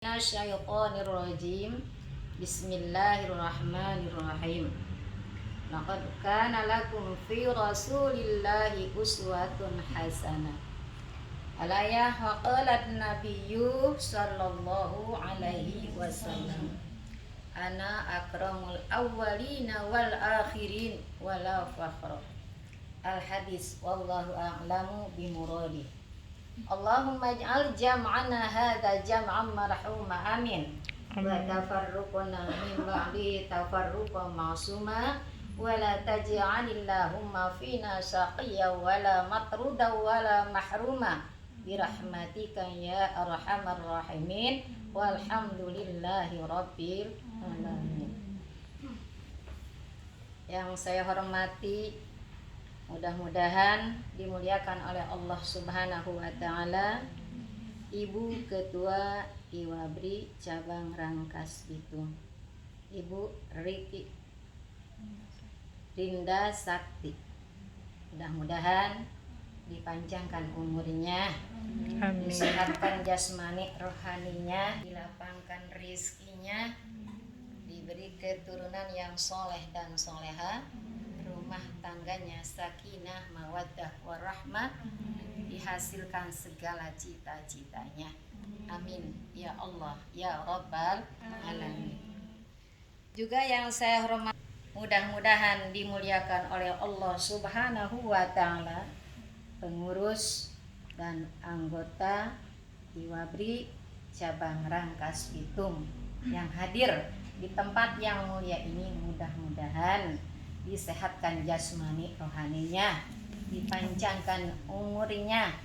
Minasyaitonirrajim. Bismillahirrahmanirrahim. Laqad kana lakum fi Rasulillahi uswatun hasanah. Alayah wa qalat nabiyyu sallallahu alaihi wasallam. Ana akramul awwalina wal akhirin wala fakhra. Al hadis wallahu a'lamu bimuradi. Allahumma ij'al jam'ana hadza jam'an marhuma amin. Wa tafarruqana min ba'di tafarruqan ma'suma wa la taj'alillahumma fina shaqiyya wa la matruda wa la mahruma bi rahmatika ya arhamar rahimin walhamdulillahi rabbil alamin. Yang saya hormati, mudah-mudahan dimuliakan oleh Allah Subhanahu wa Ta'ala, Ibu Ketua Iwabri Cabang Rangkas Bitung, Ibu Riki Rinda Sakti. Mudah-mudahan dipanjangkan umurnya, disehatkan jasmani rohaninya, dilapangkan rizkinya, diberi keturunan yang soleh dan soleha, rumah tangganya sakinah, mawaddah, warahmah, dihasilkan segala cita-citanya. Amin ya Allah ya Rabbal alamin. Juga yang saya hormati, mudah-mudahan dimuliakan oleh Allah Subhanahu wa Ta'ala, pengurus dan anggota Iwabri Cabang Rangkas Bitung yang hadir di tempat yang mulia ini, mudah-mudahan disehatkan jasmani rohaninya, dipanjangkan umurnya,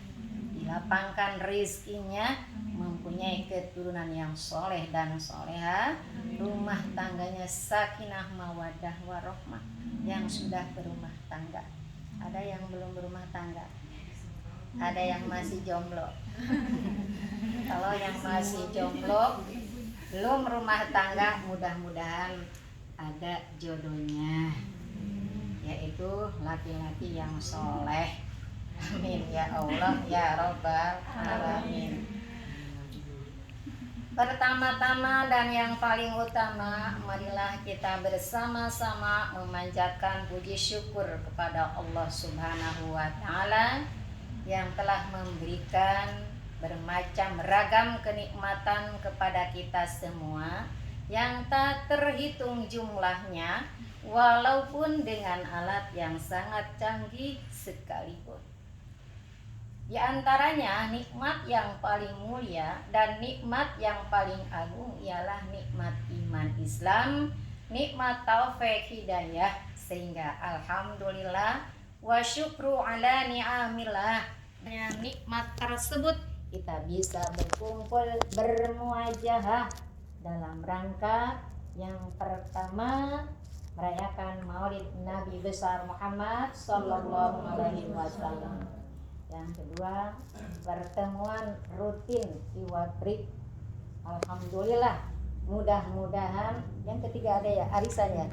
dilapangkan rizkinya, mempunyai keturunan yang soleh dan soleha, rumah tangganya sakinah, mawadah, warahmah. Yang sudah berumah tangga, ada yang belum berumah tangga, ada yang masih jomblo. Kalau yang masih jomblo, belum rumah tangga, mudah-mudahan ada jodohnya, yaitu laki-laki yang soleh. Amin ya Allah ya Rabbal alamin. Pertama-tama dan yang paling utama, marilah kita bersama-sama memanjatkan puji syukur kepada Allah Subhanahu wa Ta'ala yang telah memberikan bermacam ragam kenikmatan kepada kita semua yang tak terhitung jumlahnya, walaupun dengan alat yang sangat canggih sekalipun. Di antaranya nikmat yang paling mulia dan nikmat yang paling agung ialah nikmat iman Islam, nikmat taufik hidayah, sehingga alhamdulillah wa syukru ala ni'amillah. Dengan nikmat tersebut kita bisa berkumpul bermuajahah dalam rangka yang pertama, merayakan Maulid Nabi besar Muhammad sallallahu alaihi wasallam. Yang kedua, pertemuan rutin Iwabri. Alhamdulillah, mudah-mudahan. Yang ketiga ada ya, arisan ya.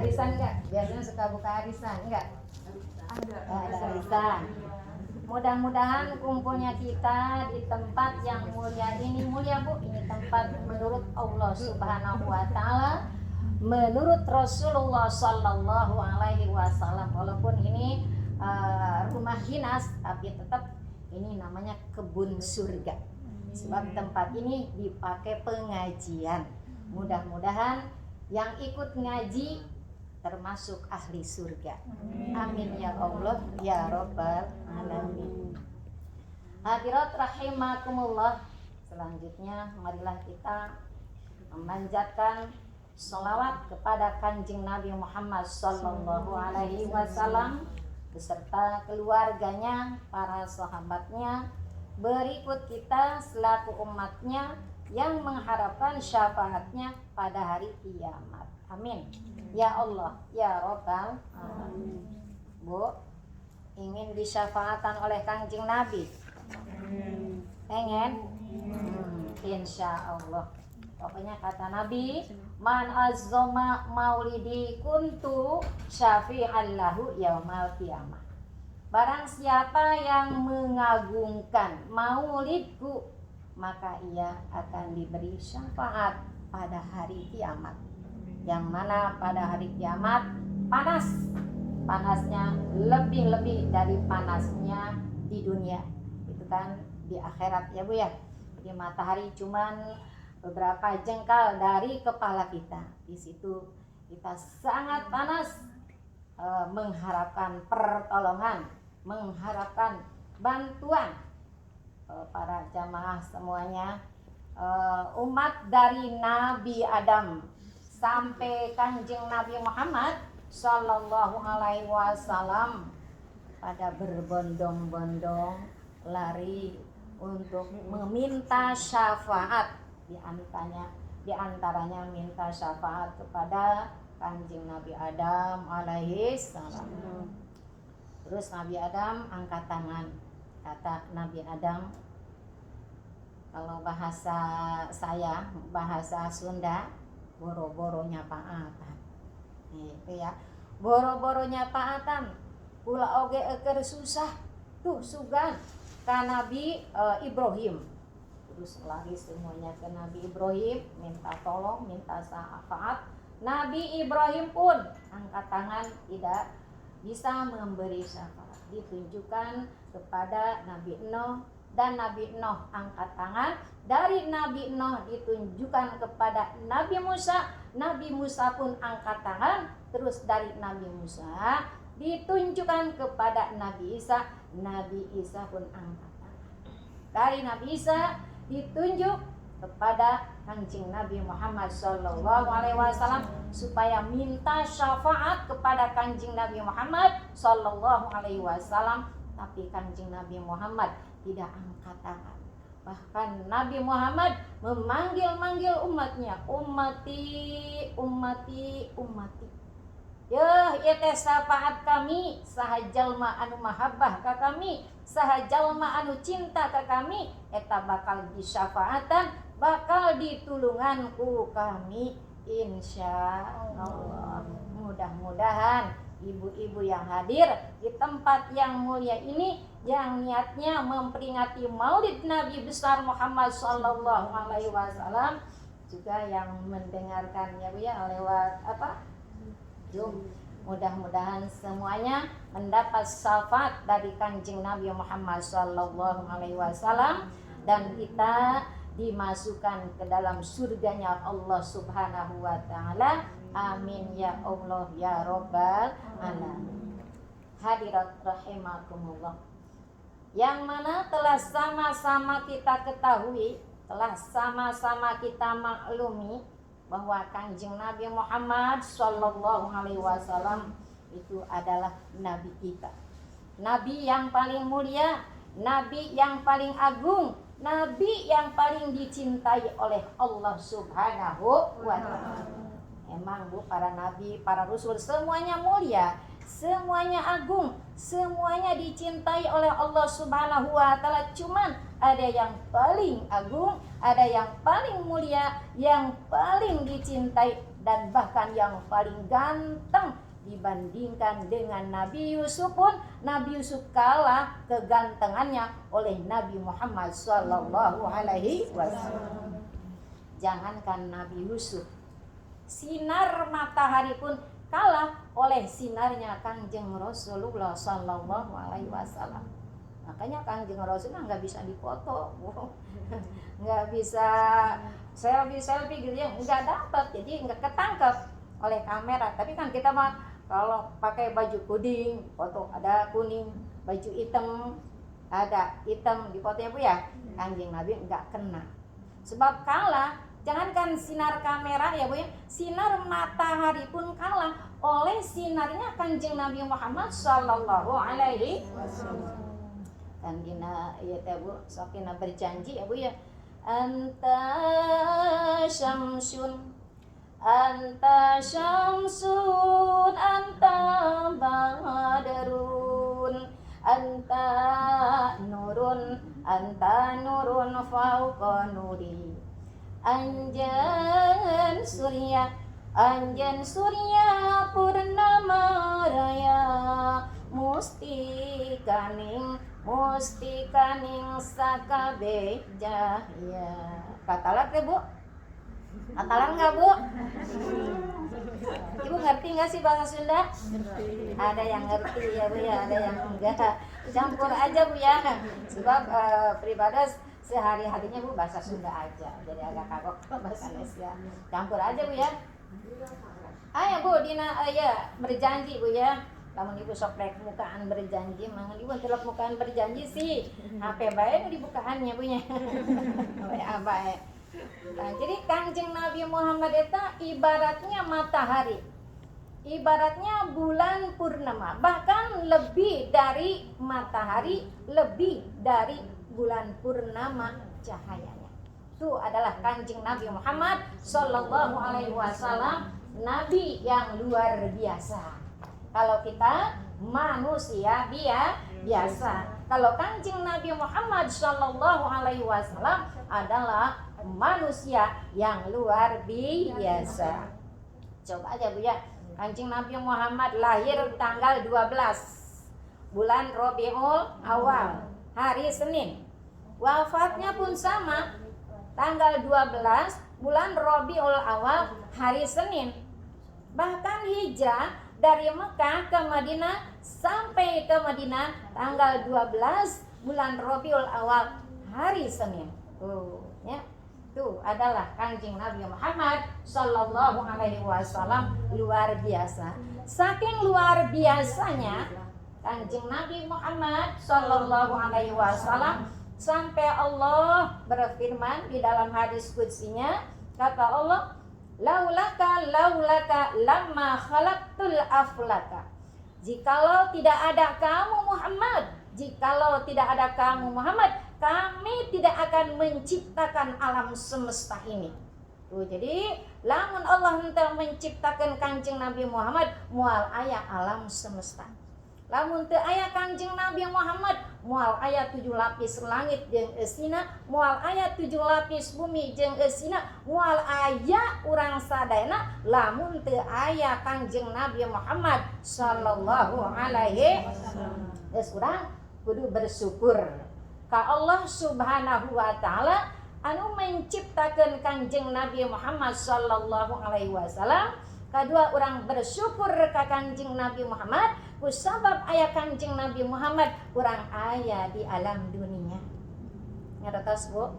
Arisan enggak? Biasanya suka buka arisan enggak? Ada arisan. Mudah-mudahan kumpulnya kita di tempat yang mulia ini, mulia Bu, ini tempat menurut Allah Subhanahu wa Ta'ala, menurut Rasulullah sallallahu alaihi wasallam. Walaupun ini rumah dinas, tapi tetap ini namanya kebun surga, sebab tempat ini dipakai pengajian. Mudah-mudahan yang ikut ngaji termasuk ahli surga. Amin ya Allah ya Rabbal alamin. Hadirat rahimakumullah, selanjutnya marilah kita memanjatkan sholawat kepada Kanjeng Nabi Muhammad sallallahu alaihi wasallam beserta keluarganya, para sahabatnya, berikut kita selaku umatnya yang mengharapkan syafaatnya pada hari kiamat. Amin ya Allah ya Rabbal alamin. Bu, ingin disyafaatan oleh Kanjeng Nabi? Pengen? Insya Allah. Pokoknya kata Nabi, man azzoma maulidi kuntu syafi'an lahu yaumal qiyamah. barang siapa yang mengagungkan maulidku, maka ia akan diberi syafaat pada hari kiamat. Yang mana pada hari kiamat panasnya lebih dari panasnya di dunia. Itu kan di akhirat ya Bu ya. Jadi matahari cuman beberapa jengkal dari kepala kita. Di situ kita sangat panas, mengharapkan pertolongan, mengharapkan bantuan para jamaah semuanya, umat dari Nabi Adam sampai Kanjeng Nabi Muhammad Sallallahu Alaihi Wasallam pada berbondong-bondong lari untuk meminta syafaat, di antaranya minta syafaat kepada Kanjeng Nabi Adam alaihi salam. Terus Nabi Adam angkat tangan. Kata Nabi Adam, kalau bahasa saya, bahasa Sunda, boro-boronya paatan. Itu ya. Boro-boronya paatan. Kula oge eker susah. Tuh sugan ka Nabi Ibrahim. Terus lari semuanya ke Nabi Ibrahim, minta tolong, minta syafaat. Nabi Ibrahim pun angkat tangan, tidak bisa memberi syafaat. Ditunjukkan kepada Nabi Nuh, dan Nabi Nuh angkat tangan. Dari Nabi Nuh ditunjukkan kepada Nabi Musa. Nabi Musa pun angkat tangan. Terus dari Nabi Musa ditunjukkan kepada Nabi Isa. Nabi Isa pun angkat tangan. Dari Nabi Isa ditunjuk kepada Kanjeng Nabi Muhammad Sallallahu Alaihi Wasallam supaya minta syafaat kepada Kanjeng Nabi Muhammad Sallallahu Alaihi Wasallam. Tapi Kanjeng Nabi Muhammad tidak angkat tangan. Bahkan Nabi Muhammad memanggil-manggil umatnya, ummati, ummati, ummati. Ya, ieu syafaat kami saha jalma anu mahabbah ka kami, saha jalma anu cinta ka kami, eta bakal disyafaatan, bakal ditulungan ku kami insyaallah. Mudah-mudahan ibu-ibu yang hadir di tempat yang mulia ini, yang niatnya memperingati Maulid Nabi besar Muhammad sallallahu alaihi wasallam, juga yang mendengarkan ya Bu ya lewat Zoom. Mudah-mudahan semuanya mendapat syafaat dari Kanjeng Nabi Muhammad sallallahu alaihi wasallam, dan kita dimasukkan ke dalam surganya Allah Subhanahu wa taala. Amin ya Allah ya Rabbal alamin. Hadirat rahimakumullah, yang mana telah sama-sama kita ketahui, telah sama-sama kita maklumi bahwa Kanjeng Nabi Muhammad Sallallahu Alaihi Wasallam itu adalah Nabi kita, Nabi yang paling mulia, Nabi yang paling agung, Nabi yang paling dicintai oleh Allah Subhanahu wa Ta'ala. Emang Bu, para Nabi, para Rasul semuanya mulia, semuanya agung, semuanya dicintai oleh Allah Subhanahu wa Ta'ala. Cuman ada yang paling agung, ada yang paling mulia, yang paling dicintai, dan bahkan yang paling ganteng dibandingkan dengan Nabi Yusuf pun. Nabi Yusuf kalah kegantengannya oleh Nabi Muhammad Sallallahu Alaihi Wasallam. Jangankan Nabi Yusuf, sinar matahari pun kalah oleh sinarnya Kanjeng Rasulullah Sallallahu Alaihi Wasallam. Makanya Kanjeng Rasulullah nggak bisa dipoto, nggak bisa selfie gitu ya, nggak dapat, jadi nggak ketangkep oleh kamera. Tapi kan kita mah kalau pakai baju kuning, foto ada kuning, baju hitam ada hitam di fotonya Bu ya. Kanjeng Nabi nggak kena, sebab kalah. Jangankan sinar kamera ya Bu ya, sinar matahari pun kalah oleh sinarnya Kanjeng Nabi Muhammad Sallallahu Alaihi Wasallam. Dan dina ieu teh Bu, sokina berjanji ya Bu ya, anta syamsun, anta syamsun, anta badrun, anta nurun fauqa nuri. Anjan surya purnama raya, musti kaning sakabe jahya. Katalan ke Bu? Katalan nggak Bu? Ibu ngerti nggak sih bahasa Sunda? Ada yang ngerti ya Bu ya, ada yang enggak. Campur aja Bu ya. Sebab peribadas sehari-harinya Bu bahasa Sunda aja. Jadi agak kagok bahasa Indonesia. Campur aja Bu ya. Ayo Bu dina ya berjanji Bu ya. Lamun ibu sok rek mukaan berjanji, mangan ibu telok mukaan berjanji sih. HP bae nu dibukaannya punya. WA bae. Nah, jadi Kanjeng Nabi Muhammad eta ibaratnya matahari. Ibaratnya bulan purnama, bahkan lebih dari matahari, lebih dari bulan purnama cahayanya. Itu adalah Kanjeng Nabi Muhammad sallallahu alaihi wasallam, nabi yang luar biasa. Kalau kita manusia biasa. Kalau Kanjeng Nabi Muhammad sallallahu alaihi wasallam adalah manusia yang luar biasa. Coba aja Bu ya. Kanjeng Nabi Muhammad lahir tanggal 12 bulan Rabiul Awal, hari Senin. Wafatnya pun sama, tanggal 12 bulan Rabiul Awal, hari Senin. Bahkan hijrah dari Mekah ke Madinah sampai ke Madinah tanggal 12 bulan Rabiul Awal, hari Senin. Ya. Itu adalah Kanjeng Nabi Muhammad sallallahu alaihi wasallam, luar biasa. Saking luar biasanya Kanjeng Nabi Muhammad sallallahu alaihi wasallam sampai Allah berfirman di dalam hadis qudsinya, kata Allah, laulaka lamma khalaqtul aflaka. Jikalau tidak ada kamu Muhammad, kami tidak akan menciptakan alam semesta ini. Tuh, jadi lamun Allah hendak menciptakan Kanjeng Nabi Muhammad, moal aya alam semesta. Lamun teu aya Kanjeng Nabi Muhammad, moal aya 7 lapis langit jeung eusina, moal aya 7 lapis bumi jeung eusina, moal aya urang sadayana lamun teu aya Kanjeng Nabi Muhammad sallallahu alaihi wasallam. Geus urang kudu bersyukur ka Allah Subhanahu wa taala anu menciptakeun Kanjeng Nabi Muhammad sallallahu alaihi wasallam. Kadua urang bersyukur ka Kanjeng Nabi Muhammad kusabab aya Kanjeng Nabi Muhammad urang aya di alam dunia. Ngertos Bu?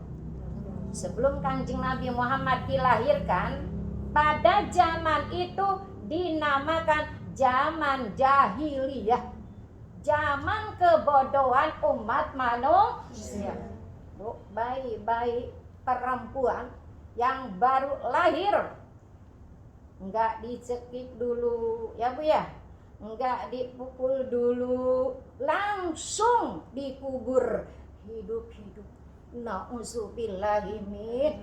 Sebelum Kanjeng Nabi Muhammad dilahirkan, pada zaman itu dinamakan zaman jahiliyah, zaman kebodohan umat manusia. Bu, bayi-bayi perempuan yang baru lahir enggak dicekik dulu ya Bu ya, enggak dipukul dulu, langsung dikubur hidup-hidup. Nauzubillahi min,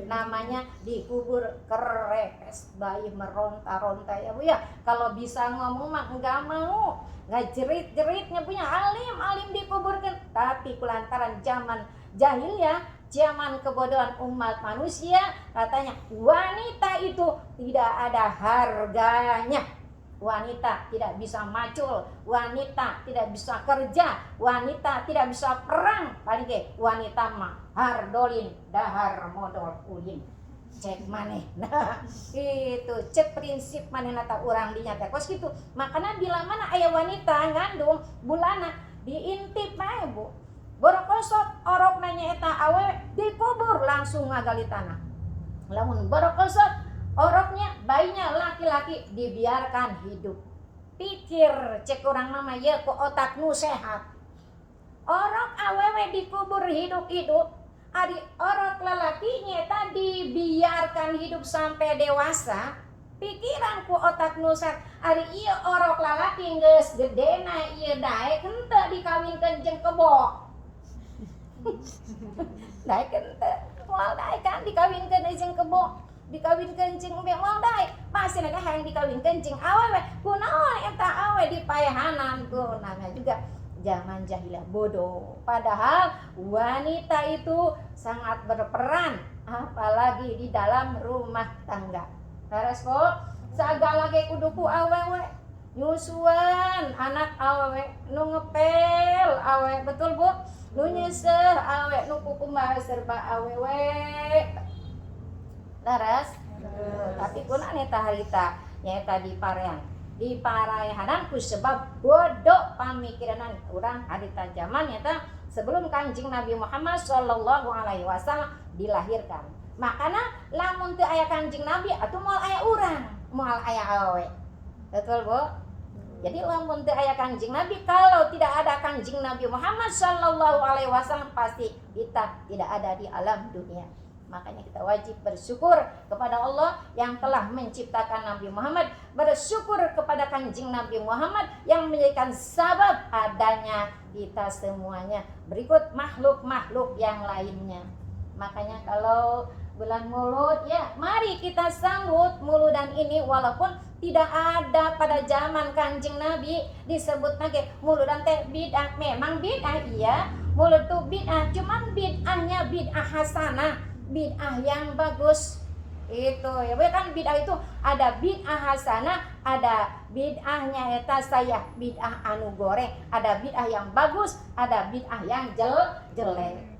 namanya dikubur kerepes, bayi meronta-ronta ya Bu ya. Kalau bisa ngomong mah enggak mau, enggak jerit-jeritnya punya alim dikuburkan. Tapi kulantaran zaman jahiliyah, zaman kebodohan umat manusia, katanya wanita itu tidak ada harganya. Wanita tidak bisa macul, wanita tidak bisa kerja, wanita tidak bisa perang. Paling ge wanita mah hardolin dahar modal ulin. Cek maneh. Nah, itu cek prinsip manehna ta urang dinyata kos kitu. Makana bila mana aya wanita ngandung bulana diintip bae Bu. Borokosot orok nanya eta awewe dikubur langsung ngagali tanah. Lamun borokosot oroknya bayinya laki-laki dibiarkan hidup. Pikir cek orang mama ya ku otak nu sehat. Orok awewe dikubur hidup-hidup. Ari orok lelaki nyata dibiarkan hidup sampai dewasa. Pikiran ku otak nu sehat. Ari ieu orok lalaki geus gedena ieu daek henteu dikawinkeun jeung kebo. Daek henteu moal daek kan dikawinkeun jeung kebo. Dikawinkeun jeung umbe moal daek pasti na hayang dikawinkeun jeung awewe. Kunaon eta awewe dipaehanan ku namanya juga zaman jahiliyah bodoh. Padahal wanita itu sangat berperan apalagi di dalam rumah tangga. Beres kok sagala ge kudu ku awewe. nyusuan anak awe nu ngepel awe, betul Bu? Nu nyeseh awe, nu kukumaha serba awewe laras. Tapi kuna neta harita nyata di parayahanan ku sebab bodoh pamikiranan urang harita zaman nyata sebelum Kanjeng Nabi Muhammad sallallahu alaihi wasallam dilahirkan. Makana lamun teu aya Kanjeng Nabi atuh moal aya urang, moal aya awe. Betul Bu? Jadi lamun teu aya Kanjeng Nabi, kalau tidak ada Kanjeng Nabi Muhammad sallallahu alaihi wasallam pasti kita tidak ada di alam dunia. Makanya kita wajib bersyukur kepada Allah yang telah menciptakan Nabi Muhammad, bersyukur kepada Kanjeng Nabi Muhammad yang menjadikan sabab adanya kita semuanya. Berikut makhluk-makhluk yang lainnya. Makanya kalau bulan Maulud ya, mari kita sambut Mauludan ini walaupun tidak ada pada zaman Kanjeng Nabi disebut lagi Mauludan teh bid'ah. Memang bid'ah iya, Maulud tuh bid'ah, cuman bid'ahnya bid'ah hasanah, bid'ah yang bagus. Itu ya, kan bid'ah itu ada bid'ah hasanah, ada bid'ahnya eta saya bid'ah anu goreng, ada bid'ah yang bagus, ada bid'ah yang jelek.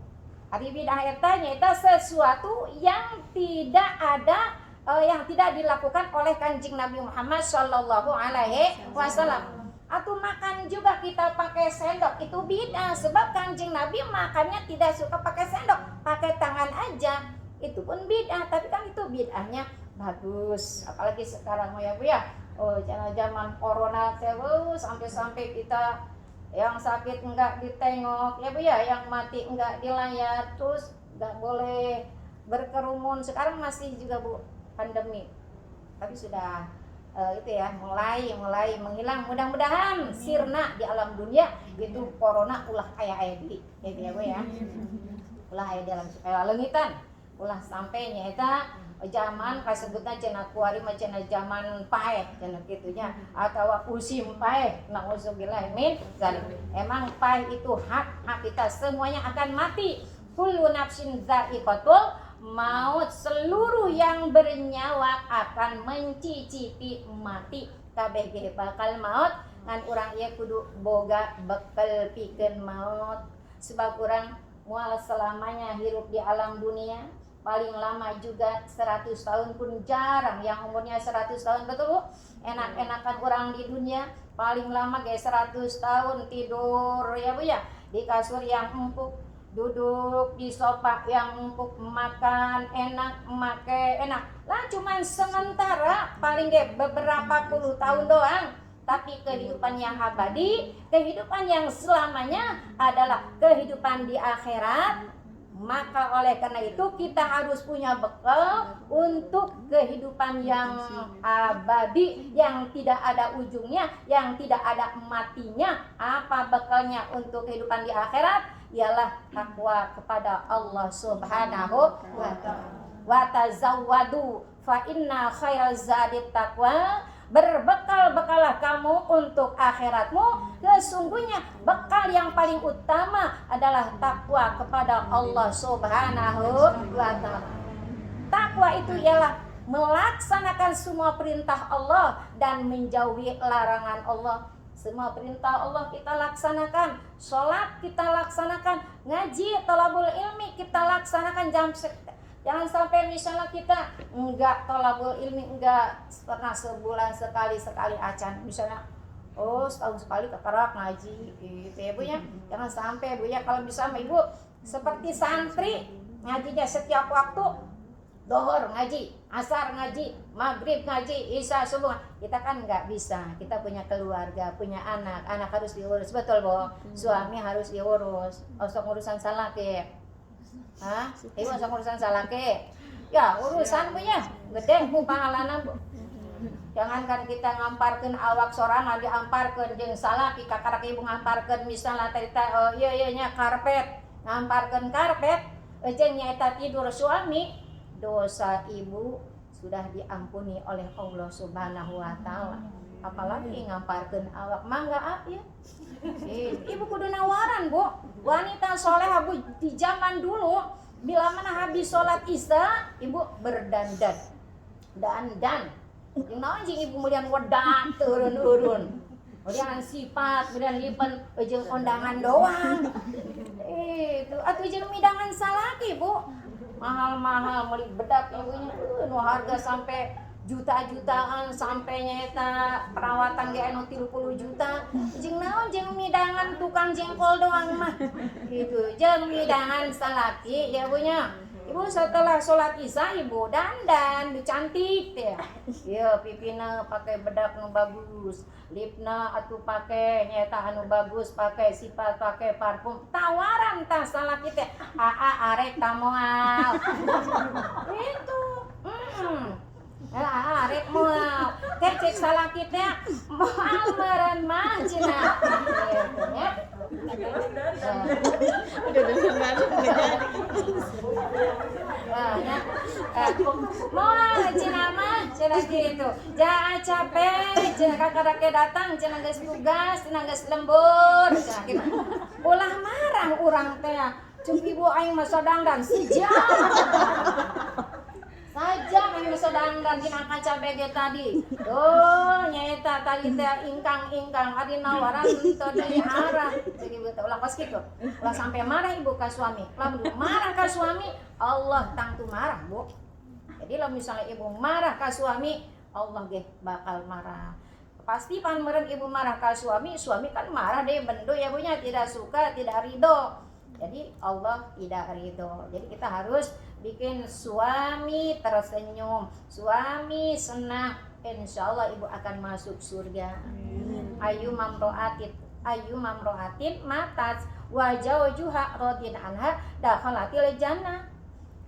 Ari bid'ah eta nyaeta sesuatu yang tidak ada yang tidak dilakukan oleh Kanjeng Nabi Muhammad sallallahu alaihi wasallam. Atau makan juga kita pakai sendok itu bid'ah, sebab Kanjeng Nabi makannya tidak suka pakai sendok, pakai tangan aja. Itu pun bid'ah, tapi kan itu bid'ahnya bagus. Apalagi sekarang ya Bu ya. Oh, zaman corona terus sampai kita yang sakit enggak ditengok ya Bu ya, yang mati enggak dilayat, terus enggak boleh berkerumun. Sekarang masih juga Bu pandemi, tapi sudah itu ya mulai menghilang. Mudah-mudahan sirna di alam dunia itu corona ulah aya di gitu ya Bu ya, ulah aya di alam supaya leungitan ulah sampai nyaeta zaman kasebutna cenah kuari mah cenah zaman paeh cenah kitunya atawa usim paeh, nauzubillah min zalik. Emang paeh itu hak kita semuanya akan mati. Kullu nafsin dha'iqatul maut, seluruh yang bernyawa akan mencicipi mati. Kabeh ge bakal maut ngan urang ieu kudu boga bekal pikeun maut. Sebab urang moal selamanya hirup di alam dunia, paling lama juga 100 tahun pun jarang yang umurnya 100 tahun, betul Bu? Enak-enakan orang di dunia paling lama ge 100 tahun tidur ya Bu ya, di kasur yang empuk, duduk di sofa yang empuk, makan enak, make enak lah, cuman sementara paling ge beberapa puluh tahun doang. Tapi kehidupan yang abadi, kehidupan yang selamanya adalah kehidupan di akhirat. Maka oleh karena itu kita harus punya bekal untuk kehidupan yang abadi, yang tidak ada ujungnya, yang tidak ada matinya. Apa bekalnya untuk kehidupan di akhirat? Ialah takwa kepada Allah Subhanahu wa ta'ala. Wa tazawwadu fa inna khairaz zadit taqwa. Berbekal-bekalah kamu untuk akhiratmu, sesungguhnya bekal yang paling utama adalah takwa kepada Allah Subhanahu wa ta'ala. Takwa itu ialah melaksanakan semua perintah Allah dan menjauhi larangan Allah. Semua perintah Allah kita laksanakan, sholat kita laksanakan, ngaji, thalabul ilmi kita laksanakan. Jangan sampai misalnya kita enggak thalabul ilmi, enggak pernah sebulan sekali acan, misalnya setahun sekali kekerak ngaji gitu ya Bu ya. Jangan sampai Bu ya, kalau bisa Ibu seperti santri ngajinya setiap waktu, dohor ngaji, asar ngaji, maghrib ngaji, isya subuh. Kita kan nggak bisa, kita punya keluarga, punya anak harus diurus, betul Bu? Suami harus diurus, usah urusan salaki. Ibu usah urusan salaki. Ya urusan Bu ya, gede Bu pahalana Bu. Jangankan kita ngamparkeun awak sorangan, diamparkeun jeung salaki kakarak ibu ngamparkeun misalnya tadi ieu nya karpet, ngamparkeun karpet jeung nyaeta tidur suami, dosa ibu sudah diampuni oleh Allah Subhanahu wa ta'ala. Apalagi ngamparkeun awak, mangga ya. Ibu kudu nawaran Bu. Wanita solehah Bu di zaman dulu, bila mana habis sholat isya, ibu berdandan. Jeung naon jeung ibu mulian wedak turun-urun. Kemudian sifat, kemudian lipen jeung kondangan doang. Itu atuh jeung midangan salaki, Bu. Mahal-mahal meuli bedak ibunya. Nu harga sampai juta-jutaan sampai nyata perawatan ge anu 30 juta. Jeung naon jeung midangan tukang jengkol doang mah. Gitu. Jeung midangan salaki ya punya. Ibu setelah sholat isya ibu dandan cantik teh. Ya pipina pakai bedak nu bagus, lipna atuh pakai nyata anu bagus, pakai sifat pakai parfum. Tawaran tah salaki teh. Arek tamoal. Itu. Arek moal. Kecek salaki teh moal meureun mah cenah. Gitu nya. Udah dengar moal cenah mah cenah gitu. Jangan capek, cenah kakak datang cenah geus tugas, cenah geus lembur cenah gitu. Ulah marah urang teh. Cuk ibu aing mah sadangdan sejam. Sajam aing mah sadangdan dina kaca BG tadi. Oh, nyaeta tadi teh ingkang-ingkang adi nawaran teu deui arah. Jadi ibu teh ulah kos kitu. Ulah sampai marah ibu ka suami. Lamun marah ka suami, Allah tangtu marah, Bu. Jadi lamun misalnya ibu marah ka suami, Allah ge bakal marah. Pasti pan meureun ibu marah ka suami, suami kan marah deh bendo ya punya tidak suka, tidak ridho. Jadi Allah tidak ridho. Jadi kita harus bikin suami tersenyum, suami senang. Insyaallah ibu akan masuk surga. Ayu mamroatin matat wajaujuha radin anha dakhalatil jannah.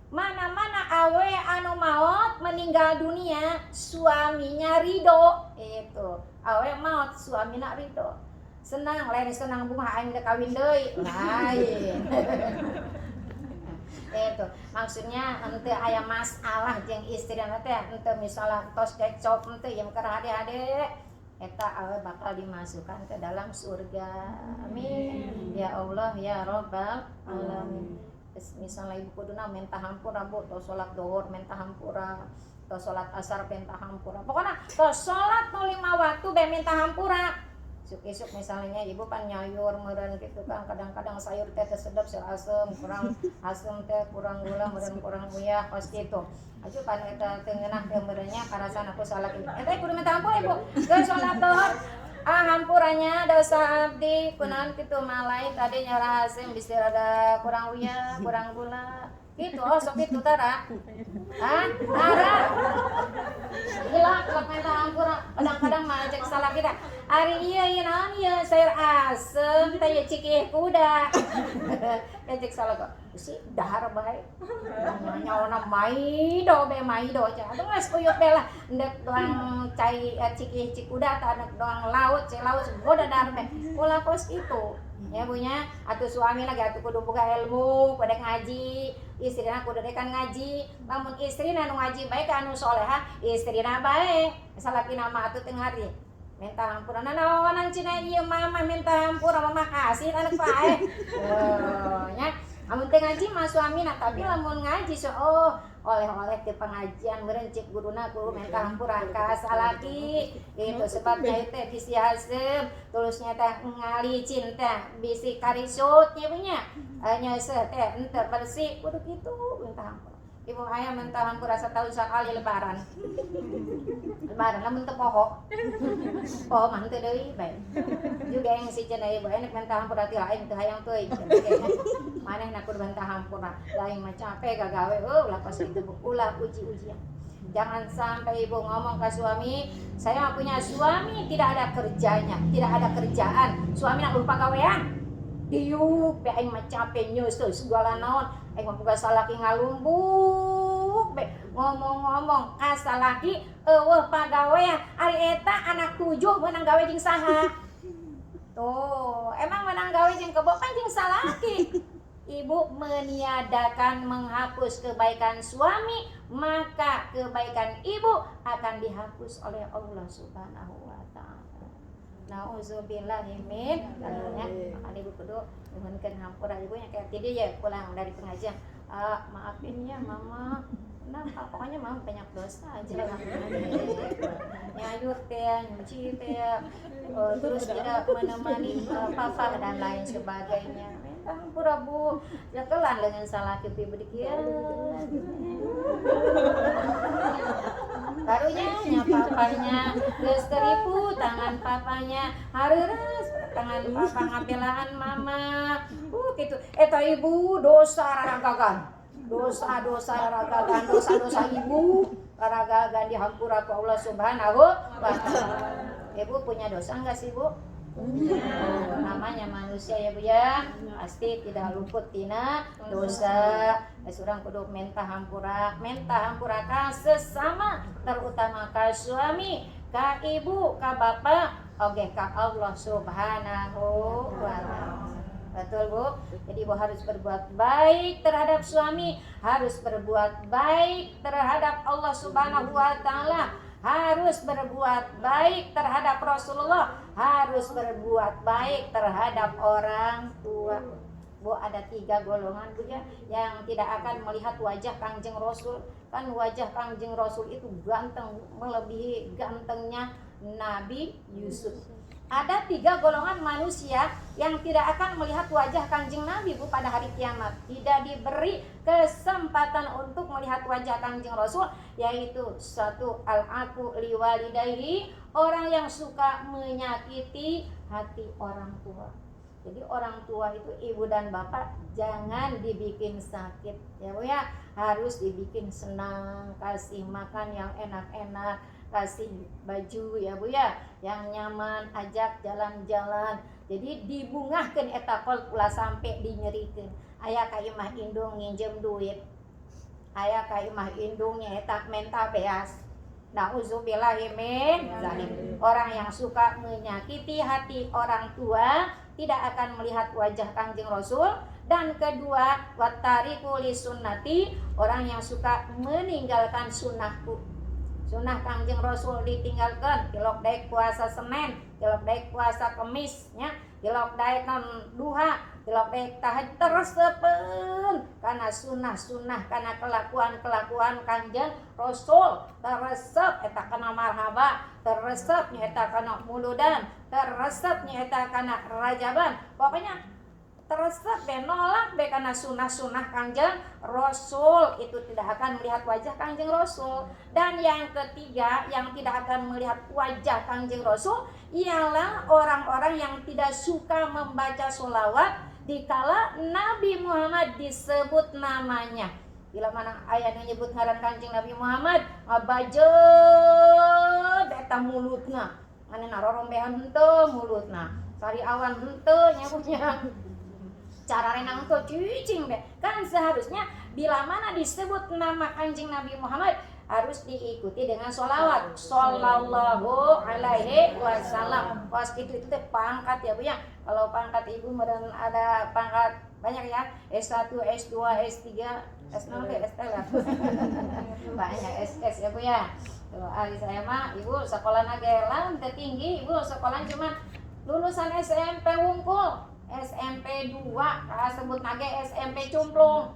Mana-mana awe anu maot meninggal dunia suaminya ridho. Itu awe maot suamina ridho. Senang, lain senang bunga aing teh kawin deui. Lain. Itu maksudnya henteu aya masalah jeung istrina teh, henteu misalnya tos cekcok henteu yang keur hade-hade eta awe bakal dimasukkan ke dalam surga. Amin. Ya Allah ya Rabbal alamin. Misalnya ibu kuduna minta hampura Bu, tos salat zuhur minta hampura, tos salat asar minta hampura. Pokona tos salat nu 5 waktu be minta hampura. Isuk-isuk misalnya ibu pan nyayur meureun gitu kan, kadang-kadang sayur teh sedep seur asem, kurang asem teh kurang gula meureun kurang uyah pas kitu. Aju pan eta teu ngeunah teh meureunnya karasan aku salah kitu. Eta kudu minta ampun ibu. Geus salat zuhur hampurannya dosa abdi kunaon kitu malai tadi nyarah asem bisi rada kurang uyah, kurang gula. Gitu, oh sok itu tara. Tara. Gila, kalau minta hampura, kadang-kadang mah cek salah kita. Ari ieu naon ieu sayur asem teh cikih kuda. Cek salah kok. Si dahar bae. Nyawana maido be maido cenah. Atuh geus uyup be lah. Endek doang cai cikih cikuda tah endek doang laut, cek laut boda dahar be. Ulah kos itu. Ya punya atuh suami lagi atuh kudu boga ilmu, kudu ngaji, istrina kudu dekan ngaji. Lamun istrina nu ngaji bae ka anu solehah, istrina bae. Salakina mah atuh teu ngari. Minta hampura naonan cenah ieu mama minta hampura mama kasih anak bae. Nya amun teu ngaji mah suamina, tapi lamun ngaji so oleh-oleh ti pengajian meureun cek guruna kudu minta hampura ka salaki. Itu sebabnya teh bisi hasem tulusnya teh ngalicin teh bisi karisut nya punya. Nya seuh teh henteu bersih kudu kitu minta hampura. Ibu aya minta hampura satahun sakali lebaran. Lebaran lamun teu poho. Poho mah henteu deui bae. Juga yang si cenah ibu enak minta hampura ti aing teu hayang teuing. Manehna kudu minta hampura. Lain mah capek gagawe ulah pas itu ulah uji-ujian. Jangan sampai ibu ngomong ke suami, saya punya suami tidak ada kerjanya, tidak ada kerjaan. Suami nak lupa gawean. Diuk be aing mah capek nyus teuh segala naon. Aing mah boga salaki ngalumbuk be ngomong-ngomong ka salaki eueuh pagawean ari eta anak 7 meunang gawe jeung saha. Tuh, emang meunang gawe jeung kebo kan jeung salaki. Ibu meniadakan menghapus kebaikan suami, maka kebaikan ibu akan dihapus oleh Allah Subhanahu wa taala. Nauzubillahi min dzalik. Maka ibu kudu nuhunkeun hampura ibunya kayak tadi ya pulang dari pengajian. Maafin ya mama, kenapa? Pokoknya mau banyak dosa aja. Nyayur teh, nyuci teh, terus tidak menemani papa dan lain sebagainya. Hampura bu, ya kelan dengan salah kipi berikian. Karunya papanya geus teripu tangan papanya hareureus tangan papa ngabelaan mama. Gitu. Eta ibu dosa raragagan. Dosa-dosa raragagan, dosa-dosa ibu raragagan dihampura ku Allah Subhanahu wa taala. Ibu punya dosa enggak sih, Bu? Namanya manusia ya Bu ya, pasti tidak luput tina dosa. Surang kudu menta hampura ka sesama, terutama ka suami, ka ibu, ka bapak, oge ka Allah Subhanahu wa taala. Betul Bu? Jadi Ibu harus berbuat baik terhadap suami, harus berbuat baik terhadap Allah Subhanahu wa taala, harus berbuat baik terhadap Rasulullah, harus berbuat baik terhadap orang tua. Bu, ada 3 golongan Bu ya, yang tidak akan melihat wajah Kangjeng Rasul. Kan wajah Kangjeng Rasul itu ganteng, melebihi gantengnya Nabi Yusuf. Ada 3 golongan manusia yang tidak akan melihat wajah Kangjeng Nabi Bu pada hari kiamat. Tidak diberi kesempatan untuk melihat wajah Kangjeng Rasul, yaitu 1, al-aqu liwalidayhi, orang yang suka menyakiti hati orang tua. Jadi orang tua itu ibu dan bapak jangan dibikin sakit ya Bu ya, harus dibikin senang, kasih makan yang enak-enak, kasih baju ya Bu ya yang nyaman, ajak jalan-jalan. Jadi dibungahkeun eta kol ulah sampai dinyerikeun. Aya ka imah indung nginjem duit, aya ka imah indung nyaeta menta beas. Nauzubillahi min zalim. Orang yang suka menyakiti hati orang tua tidak akan melihat wajah Kangjeng Rasul. Dan kedua, wattariqu lisunnati, orang yang suka meninggalkan sunnahku. Sunnah Kangjeng Rasul ditinggalkan, tilok daek puasa Senin, tilok daek puasa Kemis nya, tilok daek non duha, tilok daek tahajud, teresepeun karena sunnah-sunnah, karena kelakuan-kelakuan Kangjeng Rasul. Teresep eta kana marhaba, teresep nya eta kana muludan, teresep nya eta kana rajaban. Pokoknya teresep be nolak be kana sunnah-sunnah Kangjeng Rasul, itu tidak akan melihat wajah Kangjeng Rasul. Dan yang ketiga yang tidak akan melihat wajah Kangjeng Rasul ialah orang-orang yang tidak suka membaca sholawat dikala Nabi Muhammad disebut namanya. Bila mana aya nu nyebut ngaran Kangjeng Nabi Muhammad ngabajeud eta mulutna, manehna rorombehan henteu mulutna, sari awan henteu nyapunya. Cara renang tuh cicing deh. Kan seharusnya bila mana disebut nama Kanjeng Nabi Muhammad harus diikuti dengan sholawat. Sallallahu alaihi wasallam. Pas itu teh pangkat ya Bu ya. Kalau pangkat ibu meren ada pangkat banyak ya. S1, S2, S3, S0, S3 lah. Banyak SS ya Bu ya. Tuh, ari saya mah ibu sekolah nagelan tertinggi, ibu sekolah cuma lulusan SMP wungkul. SMP 2 sebut nage SMP cumplung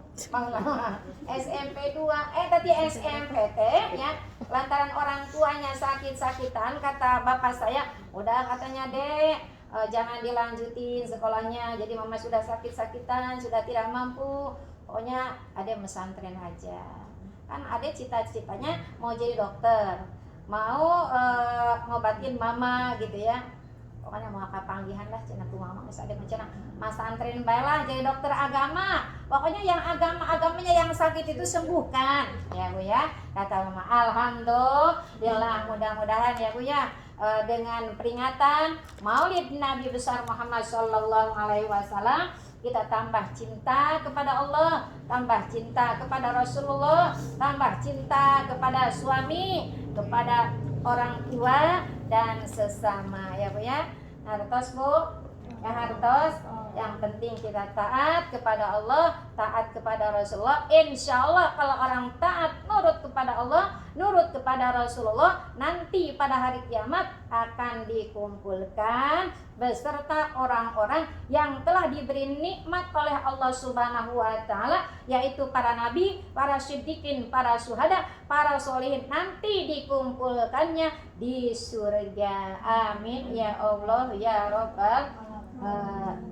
SMP 2 tadi SMP teh ya lantaran orang tuanya sakit-sakitan, kata bapak saya udah katanya dek jangan dilanjutin sekolahnya, jadi mama sudah sakit-sakitan, sudah tidak mampu, pokoknya adek mesantren aja. Kan adek cita-citanya mau jadi dokter, mau ngobatin mama gitu ya. Pokoknya mau kapanggihan lah cenah tu mama geus ade cenah mas antrin bae lah jadi dokter agama. Pokoknya yang agamanya yang sakit itu sembuhkan ya Bu ya. Kata mama alhamdulillah, mudah-mudahan ya Bu ya dengan peringatan Maulid Nabi besar Muhammad sallallahu alaihi wasallam kita tambah cinta kepada Allah, tambah cinta kepada Rasulullah, tambah cinta kepada suami, kepada orang tua dan sesama ya Bu ya. Hartos Bu, ya hartos. Yang penting kita taat kepada Allah, taat kepada Rasulullah. Insya Allah kalau orang taat nurut kepada Allah nurut kepada Rasulullah, nanti pada hari kiamat akan dikumpulkan beserta orang-orang yang telah diberi nikmat oleh Allah Subhanahu wa taala, yaitu para nabi, para siddiqin, para syuhada, para sholihin, nanti dikumpulkannya di surga. Amin ya Allah ya Rabbal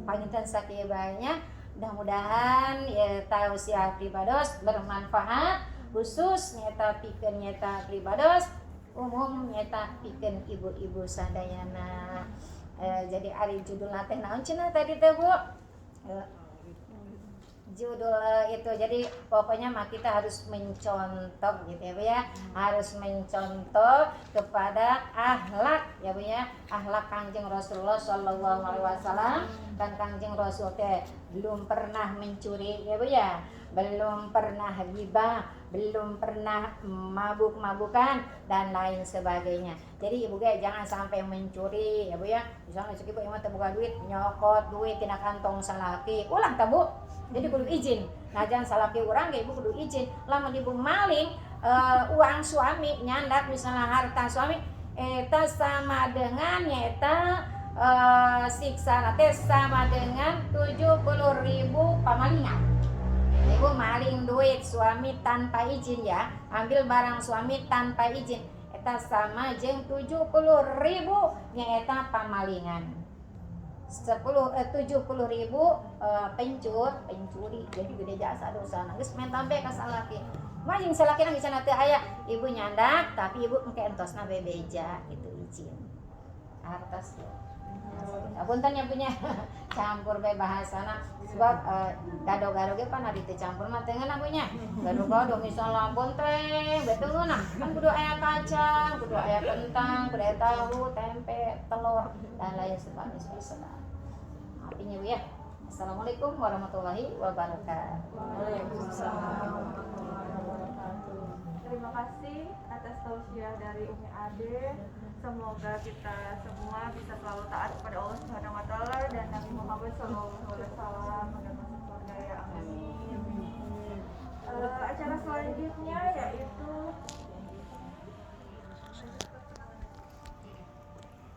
panginten sakibanya. Mudah-mudahan ya tausiah pribados bermanfaat, khusus nyata pikeun nyata pribados, umum nyata pikeun ibu-ibu sadayana. Jadi ari judulna teh naon cenah tadi teh Bu? Judul itu, jadi pokoknya mah kita harus mencontoh gitu ya Bu ya, harus mencontoh kepada akhlak ya Bu ya, akhlak Kangjeng Rasulullah Shallallahu Alaihi Wasallam. Kan Kangjeng Rasul teh belum pernah mencuri ya Bu ya, belum pernah ghibah, belum pernah mabuk-mabukan dan lain sebagainya. Jadi ibu ge jangan sampai mencuri ya Bu ya. Misalnya cek ibu emang terbuka duit, nyokot duit tina kantong salaki, ulang tak Bu? Jadi kudu izin. Nah jangan salaki urang ge ibu kudu izin. Lamun ibu maling uang suami, nyandak misalnya harta suami, eta sama dengan nyeta siksa teh sama dengan 70.000 pamalingan. Ibu maling duit suami tanpa izin ya, ambil barang suami tanpa izin, eta sama jeung 70.000 nyaeta pamalingan. 70.000 pencuri, jadi gede jasa dosa. Geus menta be ka salaki. Mah jeung salaki nang cenah teu aya, ibu nyandak tapi ibu engke entosna bebeja gitu izin. Atas tuh. Apunten ya punya campur be bahasana sebab gado-gado ge pan ari teu campur mah teu ngeunah punya. Gado-gado misalnya ampun teh betul ngeunah. Kan kudu aya kacang, kudu aya kentang, kudu aya tahu, tempe, telur dan lain sebagainya. Artinya Bu ya. Assalamualaikum warahmatullahi wabarakatuh. Waalaikumsalam. Terima kasih atas tausiah dari Umi Ade. Semoga kita semua bisa selalu taat kepada Allah Subhanahu wa taala dan Nabi Muhammad sallallahu alaihi wasallam pada masuk surga ya amin. Acara selanjutnya yaitu